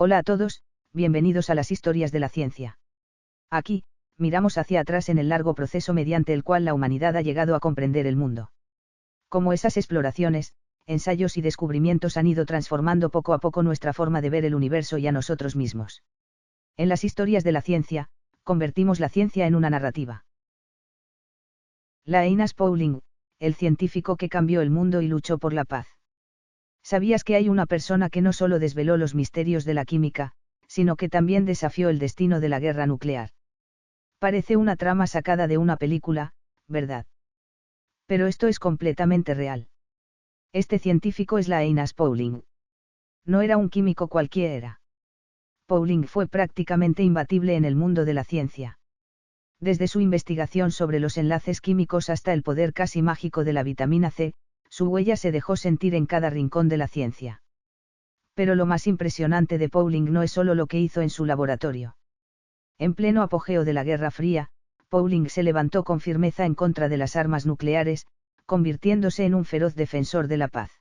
Hola a todos, bienvenidos a las historias de la ciencia. Aquí, miramos hacia atrás en el largo proceso mediante el cual la humanidad ha llegado a comprender el mundo. Cómo esas exploraciones, ensayos y descubrimientos han ido transformando poco a poco nuestra forma de ver el universo y a nosotros mismos. En las historias de la ciencia, convertimos la ciencia en una narrativa. Linus Pauling, el científico que cambió el mundo y luchó por la paz. ¿Sabías que hay una persona que no solo desveló los misterios de la química, sino que también desafió el destino de la guerra nuclear? Parece una trama sacada de una película, ¿verdad? Pero esto es completamente real. Este científico es Linus Pauling. No era un químico cualquiera. Pauling fue prácticamente imbatible en el mundo de la ciencia. Desde su investigación sobre los enlaces químicos hasta el poder casi mágico de la vitamina C, su huella se dejó sentir en cada rincón de la ciencia. Pero lo más impresionante de Pauling no es solo lo que hizo en su laboratorio. En pleno apogeo de la Guerra Fría, Pauling se levantó con firmeza en contra de las armas nucleares, convirtiéndose en un feroz defensor de la paz.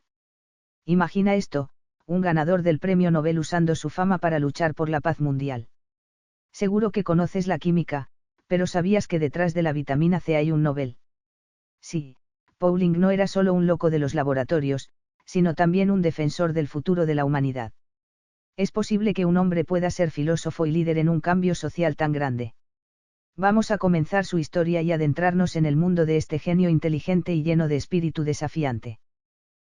Imagina esto, un ganador del premio Nobel usando su fama para luchar por la paz mundial. Seguro que conoces la química, pero ¿sabías que detrás de la vitamina C hay un Nobel? Sí, Pauling no era solo un loco de los laboratorios, sino también un defensor del futuro de la humanidad. Es posible que un hombre pueda ser filósofo y líder en un cambio social tan grande. Vamos a comenzar su historia y adentrarnos en el mundo de este genio inteligente y lleno de espíritu desafiante.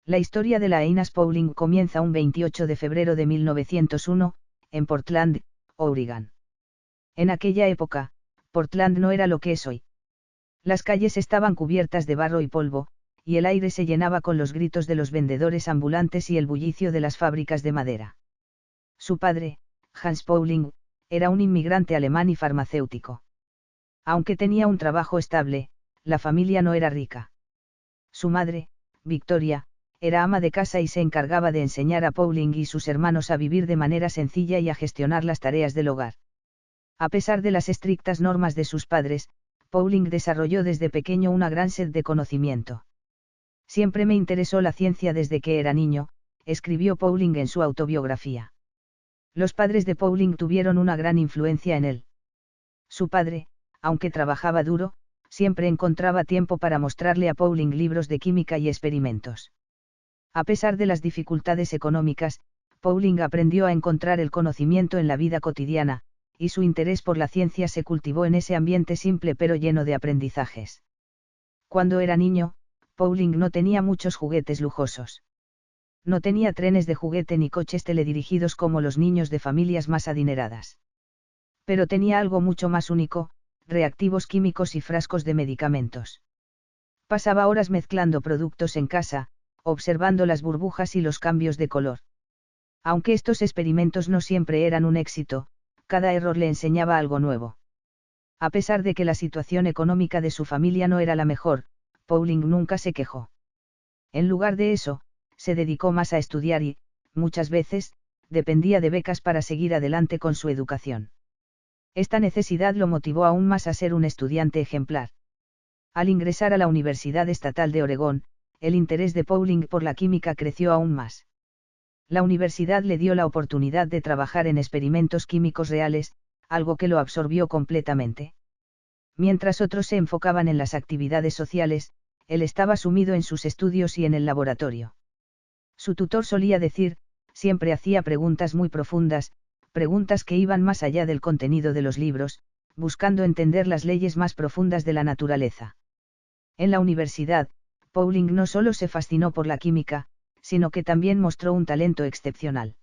La historia de Linus Pauling comienza un 28 de febrero de 1901, en Portland, Oregon. En aquella época, Portland no era lo que es hoy. Las calles estaban cubiertas de barro y polvo, y el aire se llenaba con los gritos de los vendedores ambulantes y el bullicio de las fábricas de madera. Su padre, Hans Pauling, era un inmigrante alemán y farmacéutico. Aunque tenía un trabajo estable, la familia no era rica. Su madre, Victoria, era ama de casa y se encargaba de enseñar a Pauling y sus hermanos a vivir de manera sencilla y a gestionar las tareas del hogar. A pesar de las estrictas normas de sus padres, Pauling desarrolló desde pequeño una gran sed de conocimiento. Siempre me interesó la ciencia desde que era niño, escribió Pauling en su autobiografía. Los padres de Pauling tuvieron una gran influencia en él. Su padre, aunque trabajaba duro, siempre encontraba tiempo para mostrarle a Pauling libros de química y experimentos. A pesar de las dificultades económicas, Pauling aprendió a encontrar el conocimiento en la vida cotidiana, y su interés por la ciencia se cultivó en ese ambiente simple pero lleno de aprendizajes. Cuando era niño, Pauling no tenía muchos juguetes lujosos. No tenía trenes de juguete ni coches teledirigidos como los niños de familias más adineradas. Pero tenía algo mucho más único, reactivos químicos y frascos de medicamentos. Pasaba horas mezclando productos en casa, observando las burbujas y los cambios de color. Aunque estos experimentos no siempre eran un éxito, cada error le enseñaba algo nuevo. A pesar de que la situación económica de su familia no era la mejor, Pauling nunca se quejó. En lugar de eso, se dedicó más a estudiar y, muchas veces, dependía de becas para seguir adelante con su educación. Esta necesidad lo motivó aún más a ser un estudiante ejemplar. Al ingresar a la Universidad Estatal de Oregón, el interés de Pauling por la química creció aún más. La universidad le dio la oportunidad de trabajar en experimentos químicos reales, algo que lo absorbió completamente. Mientras otros se enfocaban en las actividades sociales, él estaba sumido en sus estudios y en el laboratorio. Su tutor solía decir, siempre hacía preguntas muy profundas, preguntas que iban más allá del contenido de los libros, buscando entender las leyes más profundas de la naturaleza. En la universidad, Pauling no solo se fascinó por la química, sino que también mostró un talento excepcional.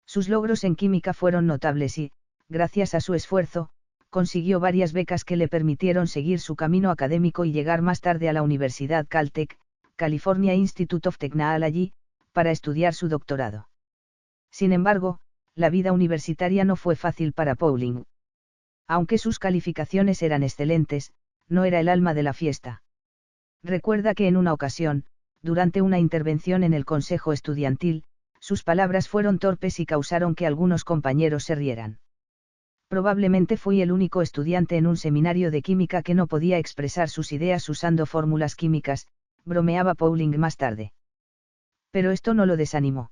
Sus logros en química fueron notables y, gracias a su esfuerzo, consiguió varias becas que le permitieron seguir su camino académico y llegar más tarde a la Universidad Caltech, California Institute of Technology, para estudiar su doctorado. Sin embargo, la vida universitaria no fue fácil para Pauling. Aunque sus calificaciones eran excelentes, no era el alma de la fiesta. Recuerda que en una ocasión, durante una intervención en el consejo estudiantil, sus palabras fueron torpes y causaron que algunos compañeros se rieran. Probablemente fui el único estudiante en un seminario de química que no podía expresar sus ideas usando fórmulas químicas, bromeaba Pauling más tarde. Pero esto no lo desanimó.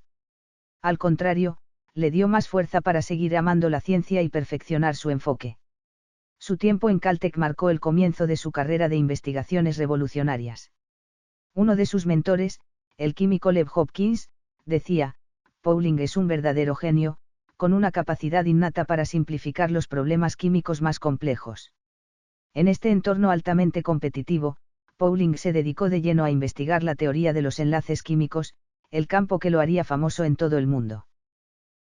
Al contrario, le dio más fuerza para seguir amando la ciencia y perfeccionar su enfoque. Su tiempo en Caltech marcó el comienzo de su carrera de investigaciones revolucionarias. Uno de sus mentores, el químico Lev Hopkins, decía: Pauling es un verdadero genio, con una capacidad innata para simplificar los problemas químicos más complejos. En este entorno altamente competitivo, Pauling se dedicó de lleno a investigar la teoría de los enlaces químicos, el campo que lo haría famoso en todo el mundo.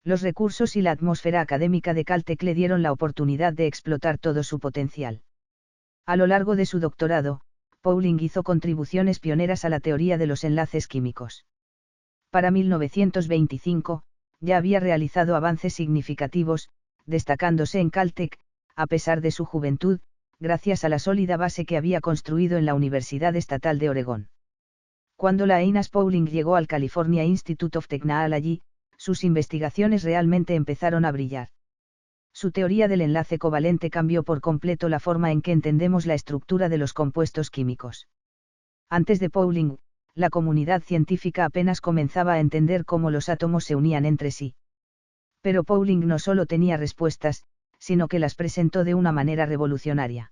Los recursos y la atmósfera académica de Caltech le dieron la oportunidad de explotar todo su potencial. A lo largo de su doctorado, Pauling hizo contribuciones pioneras a la teoría de los enlaces químicos. Para 1925, ya había realizado avances significativos, destacándose en Caltech, a pesar de su juventud, gracias a la sólida base que había construido en la Universidad Estatal de Oregón. Cuando Linus Pauling llegó al California Institute of Technology, sus investigaciones realmente empezaron a brillar. Su teoría del enlace covalente cambió por completo la forma en que entendemos la estructura de los compuestos químicos. Antes de Pauling, la comunidad científica apenas comenzaba a entender cómo los átomos se unían entre sí. Pero Pauling no solo tenía respuestas, sino que las presentó de una manera revolucionaria.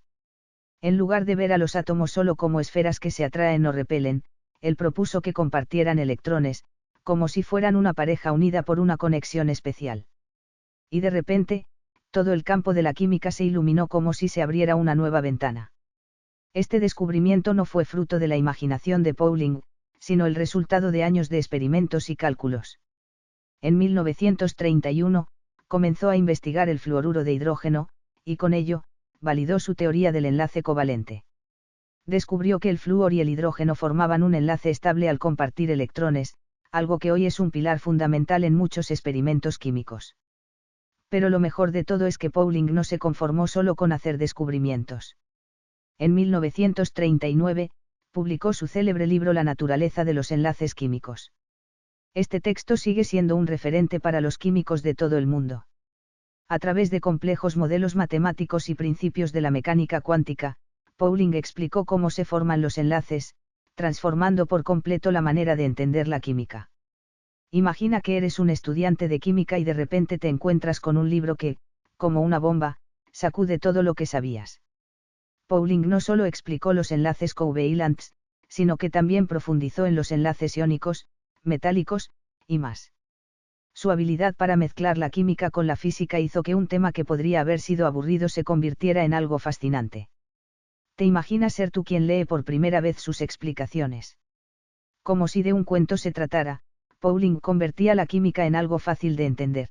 En lugar de ver a los átomos solo como esferas que se atraen o repelen, él propuso que compartieran electrones, como si fueran una pareja unida por una conexión especial. Y de repente, todo el campo de la química se iluminó como si se abriera una nueva ventana. Este descubrimiento no fue fruto de la imaginación de Pauling, sino el resultado de años de experimentos y cálculos. En 1931, comenzó a investigar el fluoruro de hidrógeno, y con ello, validó su teoría del enlace covalente. Descubrió que el flúor y el hidrógeno formaban un enlace estable al compartir electrones, algo que hoy es un pilar fundamental en muchos experimentos químicos. Pero lo mejor de todo es que Pauling no se conformó solo con hacer descubrimientos. En 1939, publicó su célebre libro La naturaleza de los enlaces químicos. Este texto sigue siendo un referente para los químicos de todo el mundo. A través de complejos modelos matemáticos y principios de la mecánica cuántica, Pauling explicó cómo se forman los enlaces, transformando por completo la manera de entender la química. Imagina que eres un estudiante de química y de repente te encuentras con un libro que, como una bomba, sacude todo lo que sabías. Pauling no solo explicó los enlaces covalentes, sino que también profundizó en los enlaces iónicos, metálicos, y más. Su habilidad para mezclar la química con la física hizo que un tema que podría haber sido aburrido se convirtiera en algo fascinante. ¿Te imaginas ser tú quien lee por primera vez sus explicaciones? Como si de un cuento se tratara, Pauling convertía la química en algo fácil de entender.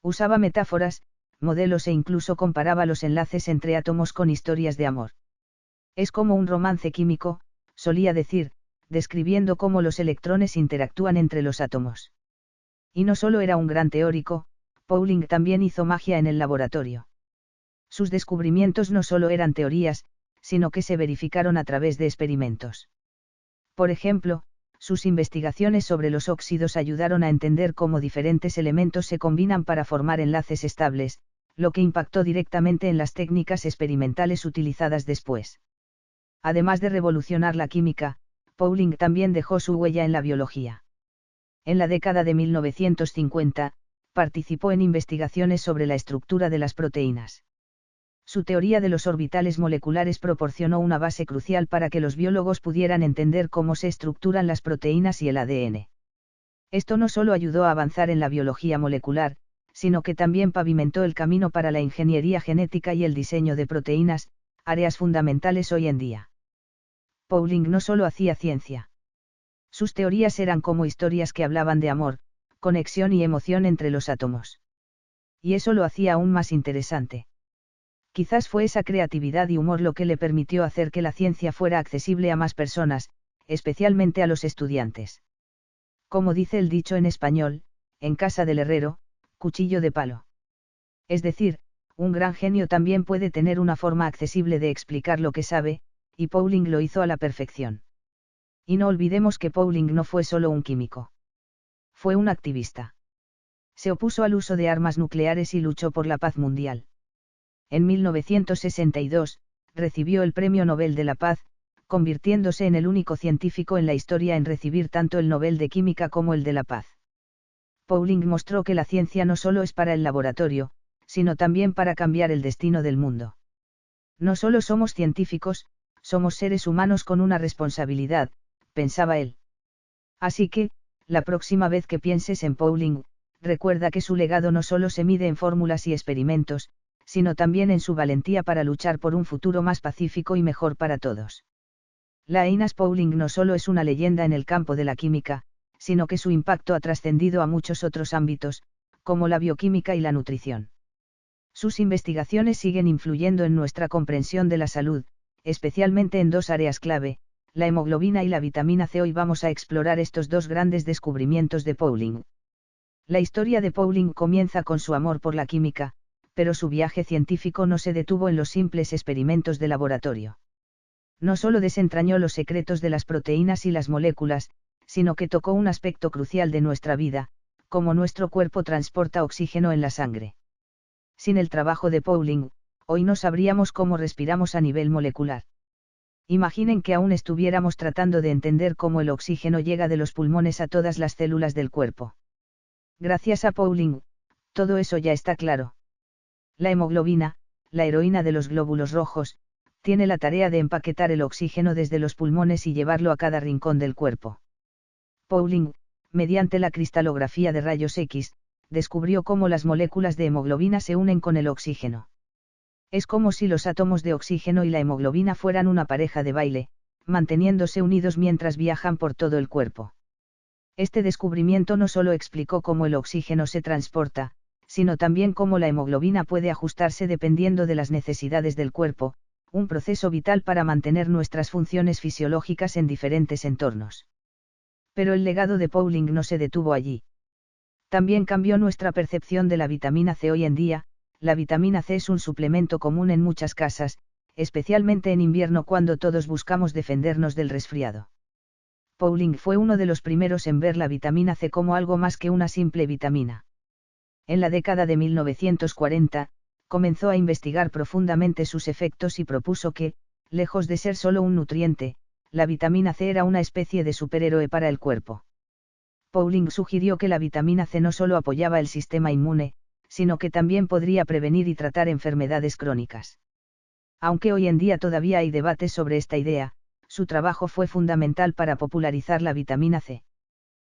Usaba metáforas, modelos e incluso comparaba los enlaces entre átomos con historias de amor. Es como un romance químico, solía decir, describiendo cómo los electrones interactúan entre los átomos. Y no solo era un gran teórico, Pauling también hizo magia en el laboratorio. Sus descubrimientos no solo eran teorías, sino que se verificaron a través de experimentos. Por ejemplo, sus investigaciones sobre los óxidos ayudaron a entender cómo diferentes elementos se combinan para formar enlaces estables, lo que impactó directamente en las técnicas experimentales utilizadas después. Además de revolucionar la química, Pauling también dejó su huella en la biología. En la década de 1950, participó en investigaciones sobre la estructura de las proteínas. Su teoría de los orbitales moleculares proporcionó una base crucial para que los biólogos pudieran entender cómo se estructuran las proteínas y el ADN. Esto no solo ayudó a avanzar en la biología molecular, sino que también pavimentó el camino para la ingeniería genética y el diseño de proteínas, áreas fundamentales hoy en día. Pauling no solo hacía ciencia. Sus teorías eran como historias que hablaban de amor, conexión y emoción entre los átomos. Y eso lo hacía aún más interesante. Quizás fue esa creatividad y humor lo que le permitió hacer que la ciencia fuera accesible a más personas, especialmente a los estudiantes. Como dice el dicho en español, en casa del herrero, cuchillo de palo. Es decir, un gran genio también puede tener una forma accesible de explicar lo que sabe, y Pauling lo hizo a la perfección. Y no olvidemos que Pauling no fue solo un químico. Fue un activista. Se opuso al uso de armas nucleares y luchó por la paz mundial. En 1962, recibió el Premio Nobel de la Paz, convirtiéndose en el único científico en la historia en recibir tanto el Nobel de Química como el de la Paz. Pauling mostró que la ciencia no solo es para el laboratorio, sino también para cambiar el destino del mundo. No solo somos científicos, somos seres humanos con una responsabilidad, pensaba él. Así que, la próxima vez que pienses en Pauling, recuerda que su legado no solo se mide en fórmulas y experimentos, sino también en su valentía para luchar por un futuro más pacífico y mejor para todos. Linus Pauling no solo es una leyenda en el campo de la química, sino que su impacto ha trascendido a muchos otros ámbitos, como la bioquímica y la nutrición. Sus investigaciones siguen influyendo en nuestra comprensión de la salud, especialmente en dos áreas clave, la hemoglobina y la vitamina C. Hoy vamos a explorar estos dos grandes descubrimientos de Pauling. La historia de Pauling comienza con su amor por la química, pero su viaje científico no se detuvo en los simples experimentos de laboratorio. No solo desentrañó los secretos de las proteínas y las moléculas, sino que tocó un aspecto crucial de nuestra vida, cómo nuestro cuerpo transporta oxígeno en la sangre. Sin el trabajo de Pauling, hoy no sabríamos cómo respiramos a nivel molecular. Imaginen que aún estuviéramos tratando de entender cómo el oxígeno llega de los pulmones a todas las células del cuerpo. Gracias a Pauling, todo eso ya está claro. La hemoglobina, la heroína de los glóbulos rojos, tiene la tarea de empaquetar el oxígeno desde los pulmones y llevarlo a cada rincón del cuerpo. Pauling, mediante la cristalografía de rayos X, descubrió cómo las moléculas de hemoglobina se unen con el oxígeno. Es como si los átomos de oxígeno y la hemoglobina fueran una pareja de baile, manteniéndose unidos mientras viajan por todo el cuerpo. Este descubrimiento no solo explicó cómo el oxígeno se transporta, sino también cómo la hemoglobina puede ajustarse dependiendo de las necesidades del cuerpo, un proceso vital para mantener nuestras funciones fisiológicas en diferentes entornos. Pero el legado de Pauling no se detuvo allí. También cambió nuestra percepción de la vitamina C. Hoy en día, la vitamina C es un suplemento común en muchas casas, especialmente en invierno cuando todos buscamos defendernos del resfriado. Pauling fue uno de los primeros en ver la vitamina C como algo más que una simple vitamina. En la década de 1940, comenzó a investigar profundamente sus efectos y propuso que, lejos de ser solo un nutriente, la vitamina C era una especie de superhéroe para el cuerpo. Pauling sugirió que la vitamina C no solo apoyaba el sistema inmune, sino que también podría prevenir y tratar enfermedades crónicas. Aunque hoy en día todavía hay debates sobre esta idea, su trabajo fue fundamental para popularizar la vitamina C.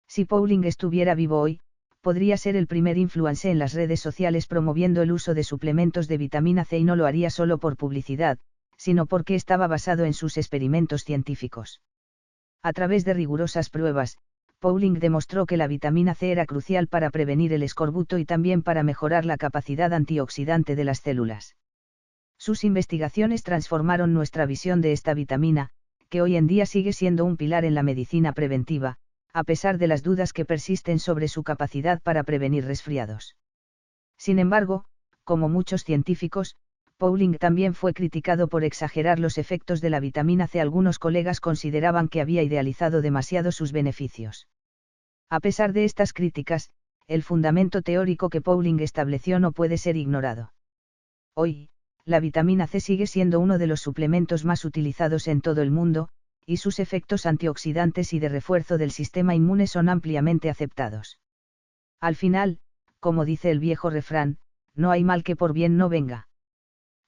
Si Pauling estuviera vivo hoy, podría ser el primer influencer en las redes sociales promoviendo el uso de suplementos de vitamina C y no lo haría solo por publicidad, sino porque estaba basado en sus experimentos científicos. A través de rigurosas pruebas, Pauling demostró que la vitamina C era crucial para prevenir el escorbuto y también para mejorar la capacidad antioxidante de las células. Sus investigaciones transformaron nuestra visión de esta vitamina, que hoy en día sigue siendo un pilar en la medicina preventiva, a pesar de las dudas que persisten sobre su capacidad para prevenir resfriados. Sin embargo, como muchos científicos, Pauling también fue criticado por exagerar los efectos de la vitamina C. Algunos colegas consideraban que había idealizado demasiado sus beneficios. A pesar de estas críticas, el fundamento teórico que Pauling estableció no puede ser ignorado. Hoy, la vitamina C sigue siendo uno de los suplementos más utilizados en todo el mundo, y sus efectos antioxidantes y de refuerzo del sistema inmune son ampliamente aceptados. Al final, como dice el viejo refrán, no hay mal que por bien no venga.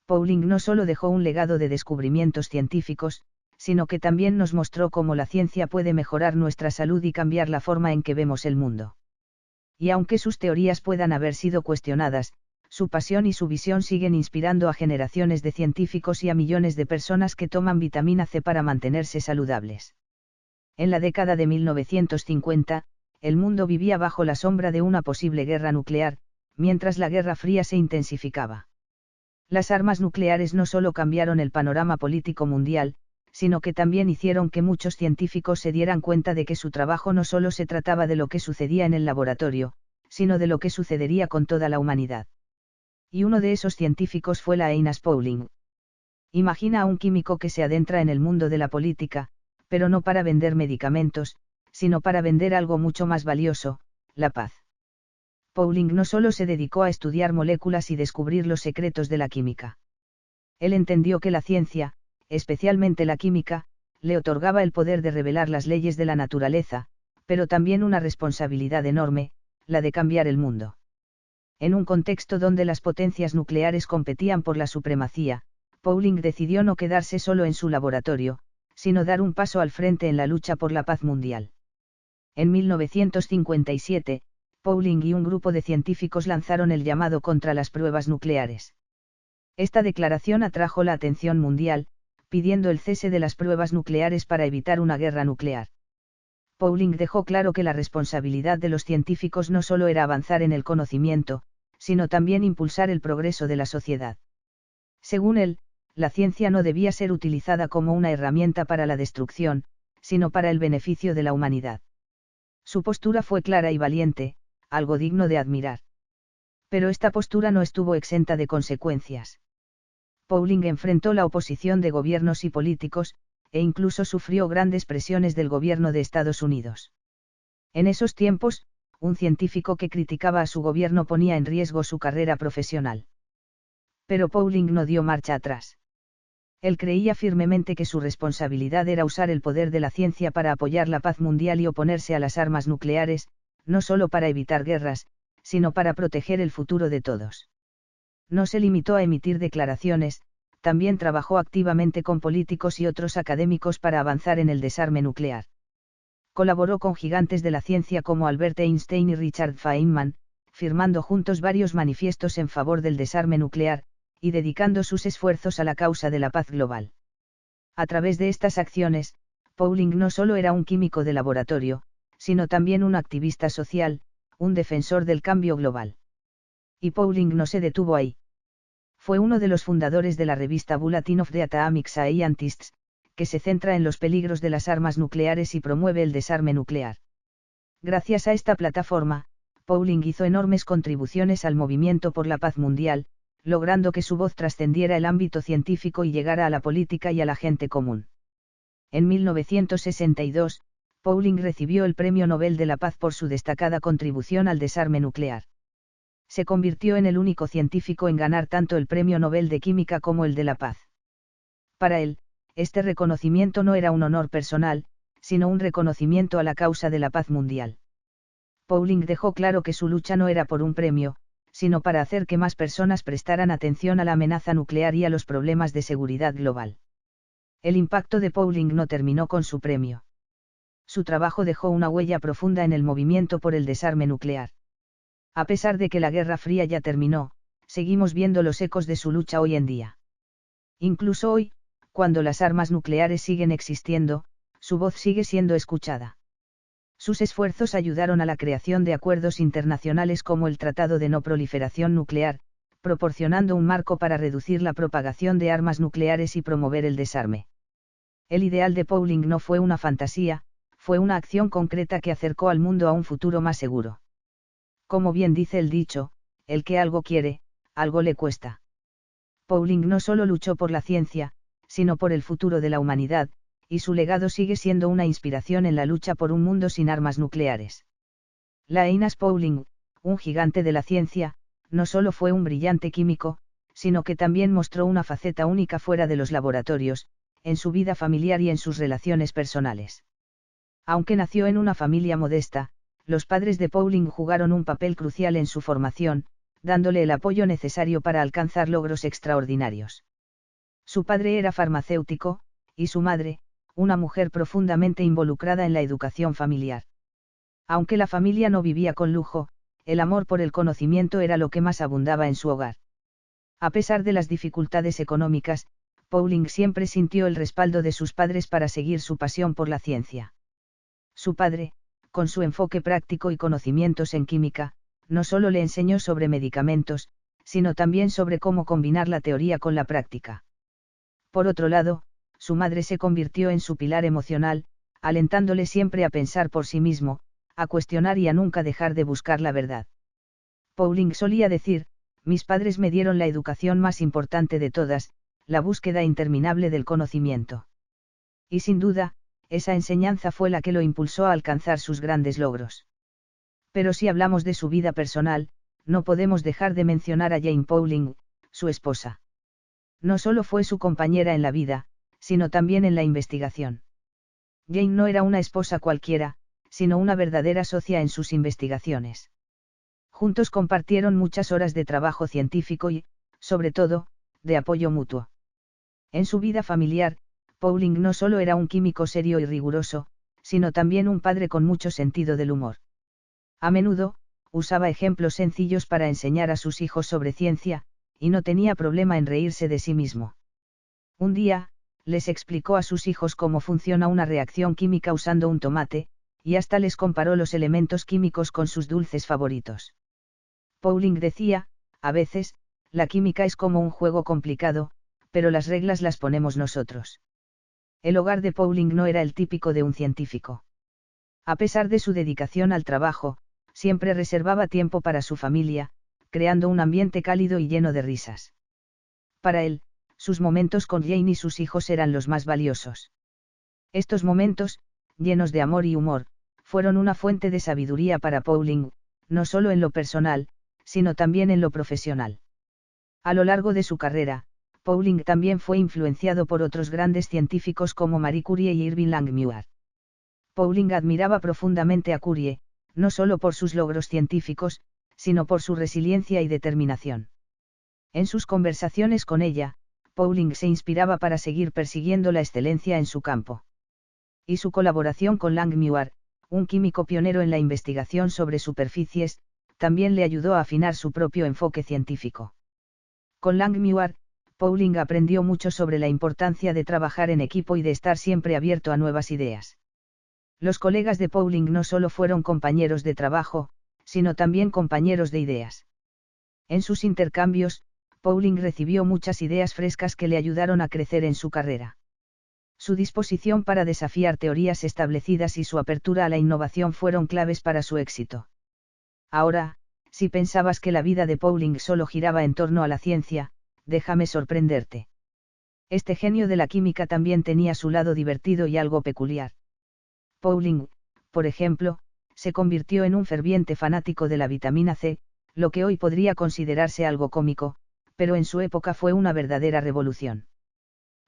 Pauling no solo dejó un legado de descubrimientos científicos, sino que también nos mostró cómo la ciencia puede mejorar nuestra salud y cambiar la forma en que vemos el mundo. Y aunque sus teorías puedan haber sido cuestionadas, su pasión y su visión siguen inspirando a generaciones de científicos y a millones de personas que toman vitamina C para mantenerse saludables. En la década de 1950, el mundo vivía bajo la sombra de una posible guerra nuclear, mientras la Guerra Fría se intensificaba. Las armas nucleares no solo cambiaron el panorama político mundial, sino que también hicieron que muchos científicos se dieran cuenta de que su trabajo no solo se trataba de lo que sucedía en el laboratorio, sino de lo que sucedería con toda la humanidad. Y uno de esos científicos fue Linus Pauling. Imagina a un químico que se adentra en el mundo de la política, pero no para vender medicamentos, sino para vender algo mucho más valioso, la paz. Pauling no solo se dedicó a estudiar moléculas y descubrir los secretos de la química. Él entendió que la ciencia, especialmente la química, le otorgaba el poder de revelar las leyes de la naturaleza, pero también una responsabilidad enorme, la de cambiar el mundo. En un contexto donde las potencias nucleares competían por la supremacía, Pauling decidió no quedarse solo en su laboratorio, sino dar un paso al frente en la lucha por la paz mundial. En 1957, Pauling y un grupo de científicos lanzaron el llamado contra las pruebas nucleares. Esta declaración atrajo la atención mundial, pidiendo el cese de las pruebas nucleares para evitar una guerra nuclear. Pauling dejó claro que la responsabilidad de los científicos no solo era avanzar en el conocimiento, sino también impulsar el progreso de la sociedad. Según él, la ciencia no debía ser utilizada como una herramienta para la destrucción, sino para el beneficio de la humanidad. Su postura fue clara y valiente, algo digno de admirar. Pero esta postura no estuvo exenta de consecuencias. Pauling enfrentó la oposición de gobiernos y políticos, e incluso sufrió grandes presiones del gobierno de Estados Unidos. En esos tiempos, un científico que criticaba a su gobierno ponía en riesgo su carrera profesional. Pero Pauling no dio marcha atrás. Él creía firmemente que su responsabilidad era usar el poder de la ciencia para apoyar la paz mundial y oponerse a las armas nucleares, no solo para evitar guerras, sino para proteger el futuro de todos. No se limitó a emitir declaraciones, también trabajó activamente con políticos y otros académicos para avanzar en el desarme nuclear. Colaboró con gigantes de la ciencia como Albert Einstein y Richard Feynman, firmando juntos varios manifiestos en favor del desarme nuclear, y dedicando sus esfuerzos a la causa de la paz global. A través de estas acciones, Pauling no solo era un químico de laboratorio, sino también un activista social, un defensor del cambio global. Y Pauling no se detuvo ahí. Fue uno de los fundadores de la revista Bulletin of the Atomic Scientists, que se centra en los peligros de las armas nucleares y promueve el desarme nuclear. Gracias a esta plataforma, Pauling hizo enormes contribuciones al movimiento por la paz mundial, logrando que su voz trascendiera el ámbito científico y llegara a la política y a la gente común. En 1962, Pauling recibió el Premio Nobel de la Paz por su destacada contribución al desarme nuclear. Se convirtió en el único científico en ganar tanto el Premio Nobel de Química como el de la Paz. Para él, este reconocimiento no era un honor personal, sino un reconocimiento a la causa de la paz mundial. Pauling dejó claro que su lucha no era por un premio, sino para hacer que más personas prestaran atención a la amenaza nuclear y a los problemas de seguridad global. El impacto de Pauling no terminó con su premio. Su trabajo dejó una huella profunda en el movimiento por el desarme nuclear. A pesar de que la Guerra Fría ya terminó, seguimos viendo los ecos de su lucha hoy en día. Incluso hoy, cuando las armas nucleares siguen existiendo, su voz sigue siendo escuchada. Sus esfuerzos ayudaron a la creación de acuerdos internacionales como el Tratado de No Proliferación Nuclear, proporcionando un marco para reducir la propagación de armas nucleares y promover el desarme. El ideal de Pauling no fue una fantasía, fue una acción concreta que acercó al mundo a un futuro más seguro. Como bien dice el dicho, el que algo quiere, algo le cuesta. Pauling no solo luchó por la ciencia, sino por el futuro de la humanidad, y su legado sigue siendo una inspiración en la lucha por un mundo sin armas nucleares. Linus Pauling, un gigante de la ciencia, no solo fue un brillante químico, sino que también mostró una faceta única fuera de los laboratorios, en su vida familiar y en sus relaciones personales. Aunque nació en una familia modesta, los padres de Pauling jugaron un papel crucial en su formación, dándole el apoyo necesario para alcanzar logros extraordinarios. Su padre era farmacéutico, y su madre, una mujer profundamente involucrada en la educación familiar. Aunque la familia no vivía con lujo, el amor por el conocimiento era lo que más abundaba en su hogar. A pesar de las dificultades económicas, Pauling siempre sintió el respaldo de sus padres para seguir su pasión por la ciencia. Su padre, con su enfoque práctico y conocimientos en química, no solo le enseñó sobre medicamentos, sino también sobre cómo combinar la teoría con la práctica. Por otro lado, su madre se convirtió en su pilar emocional, alentándole siempre a pensar por sí mismo, a cuestionar y a nunca dejar de buscar la verdad. Pauling solía decir, mis padres me dieron la educación más importante de todas, la búsqueda interminable del conocimiento. Y sin duda, esa enseñanza fue la que lo impulsó a alcanzar sus grandes logros. Pero si hablamos de su vida personal, no podemos dejar de mencionar a Jane Pauling, su esposa. No solo fue su compañera en la vida, sino también en la investigación. Jane no era una esposa cualquiera, sino una verdadera socia en sus investigaciones. Juntos compartieron muchas horas de trabajo científico y, sobre todo, de apoyo mutuo. En su vida familiar, Pauling no solo era un químico serio y riguroso, sino también un padre con mucho sentido del humor. A menudo, usaba ejemplos sencillos para enseñar a sus hijos sobre ciencia, y no tenía problema en reírse de sí mismo. Un día, les explicó a sus hijos cómo funciona una reacción química usando un tomate, y hasta les comparó los elementos químicos con sus dulces favoritos. Pauling decía, a veces, la química es como un juego complicado, pero las reglas las ponemos nosotros. El hogar de Pauling no era el típico de un científico. A pesar de su dedicación al trabajo, siempre reservaba tiempo para su familia, creando un ambiente cálido y lleno de risas. Para él, sus momentos con Jane y sus hijos eran los más valiosos. Estos momentos, llenos de amor y humor, fueron una fuente de sabiduría para Pauling, no solo en lo personal, sino también en lo profesional. A lo largo de su carrera, Pauling también fue influenciado por otros grandes científicos como Marie Curie y Irving Langmuir. Pauling admiraba profundamente a Curie, no solo por sus logros científicos, sino por su resiliencia y determinación. En sus conversaciones con ella, Pauling se inspiraba para seguir persiguiendo la excelencia en su campo. Y su colaboración con Langmuir, un químico pionero en la investigación sobre superficies, también le ayudó a afinar su propio enfoque científico. Con Langmuir, Pauling aprendió mucho sobre la importancia de trabajar en equipo y de estar siempre abierto a nuevas ideas. Los colegas de Pauling no solo fueron compañeros de trabajo, sino también compañeros de ideas. En sus intercambios, Pauling recibió muchas ideas frescas que le ayudaron a crecer en su carrera. Su disposición para desafiar teorías establecidas y su apertura a la innovación fueron claves para su éxito. Ahora, si pensabas que la vida de Pauling solo giraba en torno a la ciencia, déjame sorprenderte. Este genio de la química también tenía su lado divertido y algo peculiar. Pauling, por ejemplo, se convirtió en un ferviente fanático de la vitamina C, lo que hoy podría considerarse algo cómico, pero en su época fue una verdadera revolución.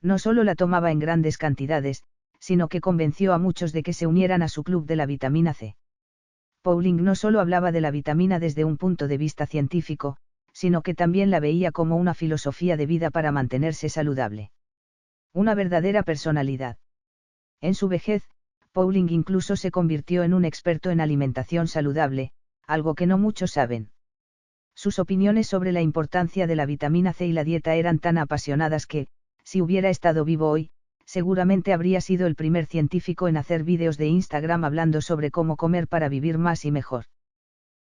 No solo la tomaba en grandes cantidades, sino que convenció a muchos de que se unieran a su club de la vitamina C. Pauling no solo hablaba de la vitamina desde un punto de vista científico, sino que también la veía como una filosofía de vida para mantenerse saludable. Una verdadera personalidad. En su vejez, Pauling incluso se convirtió en un experto en alimentación saludable, algo que no muchos saben. Sus opiniones sobre la importancia de la vitamina C y la dieta eran tan apasionadas que, si hubiera estado vivo hoy, seguramente habría sido el primer científico en hacer vídeos de Instagram hablando sobre cómo comer para vivir más y mejor.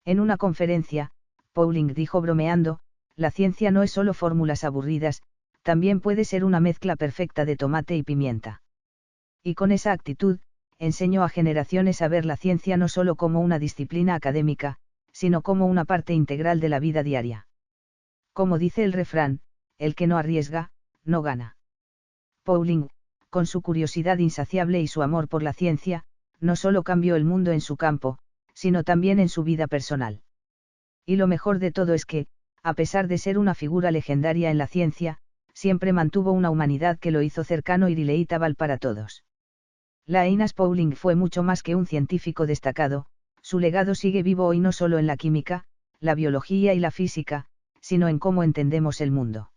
En una conferencia, Pauling dijo bromeando, la ciencia no es solo fórmulas aburridas, también puede ser una mezcla perfecta de tomate y pimienta. Y con esa actitud, enseñó a generaciones a ver la ciencia no solo como una disciplina académica, sino como una parte integral de la vida diaria. Como dice el refrán, el que no arriesga, no gana. Pauling, con su curiosidad insaciable y su amor por la ciencia, no solo cambió el mundo en su campo, sino también en su vida personal. Y lo mejor de todo es que, a pesar de ser una figura legendaria en la ciencia, siempre mantuvo una humanidad que lo hizo cercano y relatable para todos. Linus Pauling fue mucho más que un científico destacado, su legado sigue vivo hoy no solo en la química, la biología y la física, sino en cómo entendemos el mundo.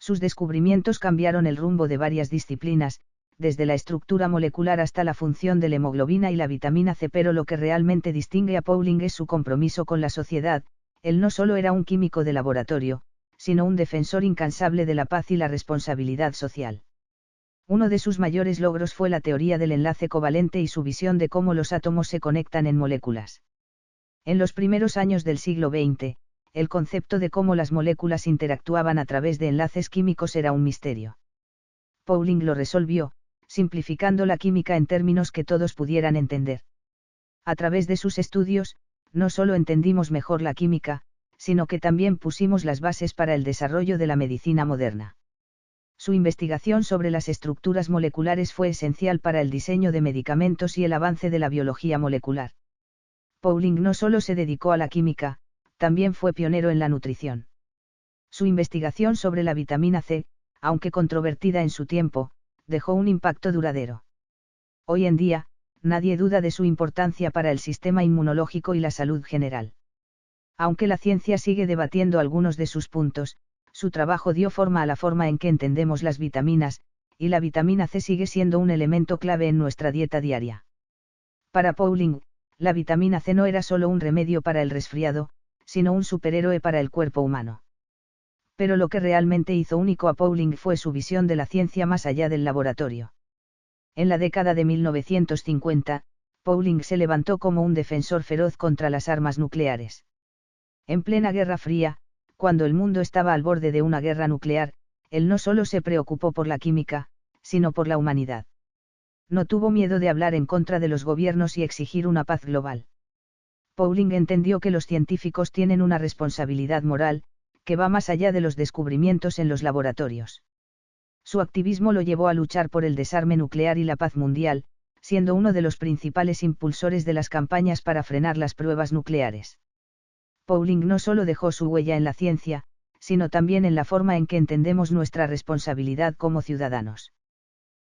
Sus descubrimientos cambiaron el rumbo de varias disciplinas, desde la estructura molecular hasta la función de la hemoglobina y la vitamina C, pero lo que realmente distingue a Pauling es su compromiso con la sociedad. Él no solo era un químico de laboratorio, sino un defensor incansable de la paz y la responsabilidad social. Uno de sus mayores logros fue la teoría del enlace covalente y su visión de cómo los átomos se conectan en moléculas. En los primeros años del siglo XX, el concepto de cómo las moléculas interactuaban a través de enlaces químicos era un misterio. Pauling lo resolvió, simplificando la química en términos que todos pudieran entender. A través de sus estudios, no solo entendimos mejor la química, sino que también pusimos las bases para el desarrollo de la medicina moderna. Su investigación sobre las estructuras moleculares fue esencial para el diseño de medicamentos y el avance de la biología molecular. Pauling no solo se dedicó a la química, también fue pionero en la nutrición. Su investigación sobre la vitamina C, aunque controvertida en su tiempo, dejó un impacto duradero. Hoy en día, nadie duda de su importancia para el sistema inmunológico y la salud general. Aunque la ciencia sigue debatiendo algunos de sus puntos, su trabajo dio forma a la forma en que entendemos las vitaminas, y la vitamina C sigue siendo un elemento clave en nuestra dieta diaria. Para Pauling, la vitamina C no era solo un remedio para el resfriado, sino un superhéroe para el cuerpo humano. Pero lo que realmente hizo único a Pauling fue su visión de la ciencia más allá del laboratorio. En la década de 1950, Pauling se levantó como un defensor feroz contra las armas nucleares. En plena Guerra Fría, cuando el mundo estaba al borde de una guerra nuclear, él no solo se preocupó por la química, sino por la humanidad. No tuvo miedo de hablar en contra de los gobiernos y exigir una paz global. Pauling entendió que los científicos tienen una responsabilidad moral, que va más allá de los descubrimientos en los laboratorios. Su activismo lo llevó a luchar por el desarme nuclear y la paz mundial, siendo uno de los principales impulsores de las campañas para frenar las pruebas nucleares. Pauling no solo dejó su huella en la ciencia, sino también en la forma en que entendemos nuestra responsabilidad como ciudadanos.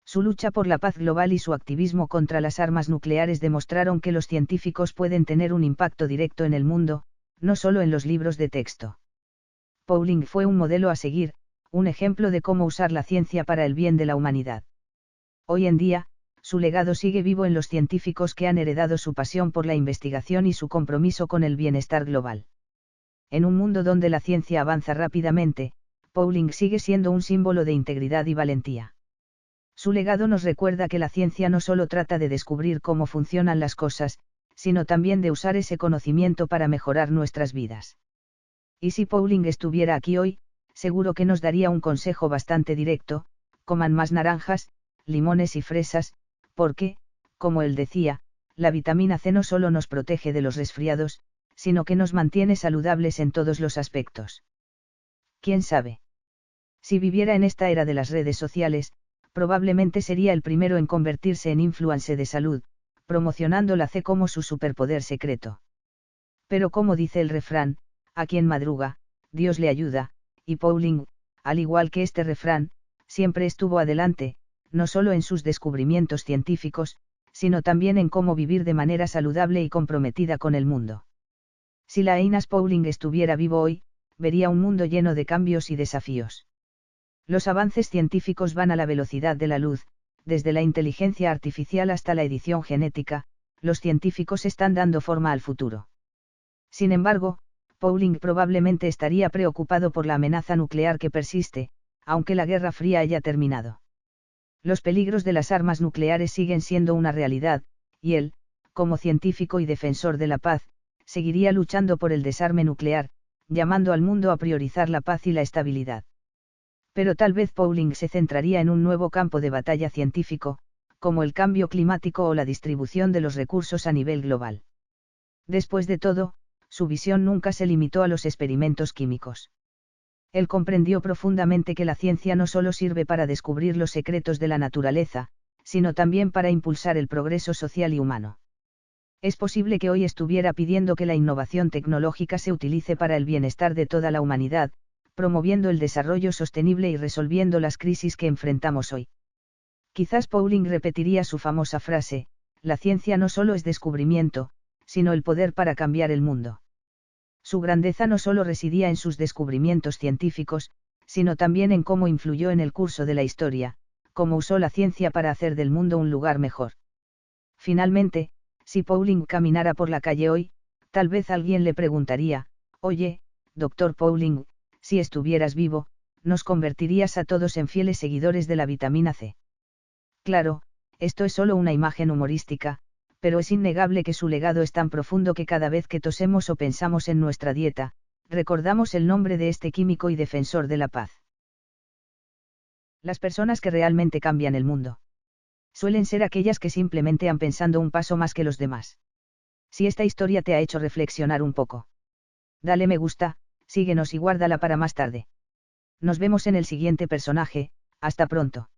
Su lucha por la paz global y su activismo contra las armas nucleares demostraron que los científicos pueden tener un impacto directo en el mundo, no solo en los libros de texto. Pauling fue un modelo a seguir, un ejemplo de cómo usar la ciencia para el bien de la humanidad. Hoy en día, su legado sigue vivo en los científicos que han heredado su pasión por la investigación y su compromiso con el bienestar global. En un mundo donde la ciencia avanza rápidamente, Pauling sigue siendo un símbolo de integridad y valentía. Su legado nos recuerda que la ciencia no solo trata de descubrir cómo funcionan las cosas, sino también de usar ese conocimiento para mejorar nuestras vidas. Y si Pauling estuviera aquí hoy, seguro que nos daría un consejo bastante directo: coman más naranjas, limones y fresas, porque, como él decía, la vitamina C no solo nos protege de los resfriados, sino que nos mantiene saludables en todos los aspectos. ¿Quién sabe? Si viviera en esta era de las redes sociales, probablemente sería el primero en convertirse en influencer de salud, promocionando la C como su superpoder secreto. Pero como dice el refrán, a quien madruga, Dios le ayuda, y Pauling, al igual que este refrán, siempre estuvo adelante, no solo en sus descubrimientos científicos, sino también en cómo vivir de manera saludable y comprometida con el mundo. Si Linus Pauling estuviera vivo hoy, vería un mundo lleno de cambios y desafíos. Los avances científicos van a la velocidad de la luz, desde la inteligencia artificial hasta la edición genética, los científicos están dando forma al futuro. Sin embargo, Pauling probablemente estaría preocupado por la amenaza nuclear que persiste, aunque la Guerra Fría haya terminado. Los peligros de las armas nucleares siguen siendo una realidad, y él, como científico y defensor de la paz, seguiría luchando por el desarme nuclear, llamando al mundo a priorizar la paz y la estabilidad. Pero tal vez Pauling se centraría en un nuevo campo de batalla científico, como el cambio climático o la distribución de los recursos a nivel global. Después de todo, su visión nunca se limitó a los experimentos químicos. Él comprendió profundamente que la ciencia no solo sirve para descubrir los secretos de la naturaleza, sino también para impulsar el progreso social y humano. Es posible que hoy estuviera pidiendo que la innovación tecnológica se utilice para el bienestar de toda la humanidad, promoviendo el desarrollo sostenible y resolviendo las crisis que enfrentamos hoy. Quizás Pauling repetiría su famosa frase: la ciencia no solo es descubrimiento, sino el poder para cambiar el mundo. Su grandeza no solo residía en sus descubrimientos científicos, sino también en cómo influyó en el curso de la historia, cómo usó la ciencia para hacer del mundo un lugar mejor. Finalmente, si Pauling caminara por la calle hoy, tal vez alguien le preguntaría: oye, doctor Pauling, si estuvieras vivo, ¿nos convertirías a todos en fieles seguidores de la vitamina C? Claro, esto es solo una imagen humorística, pero es innegable que su legado es tan profundo que cada vez que tosemos o pensamos en nuestra dieta, recordamos el nombre de este químico y defensor de la paz. Las personas que realmente cambian el mundo suelen ser aquellas que simplemente han pensado un paso más que los demás. Si esta historia te ha hecho reflexionar un poco, dale me gusta, síguenos y guárdala para más tarde. Nos vemos en el siguiente personaje. Hasta pronto.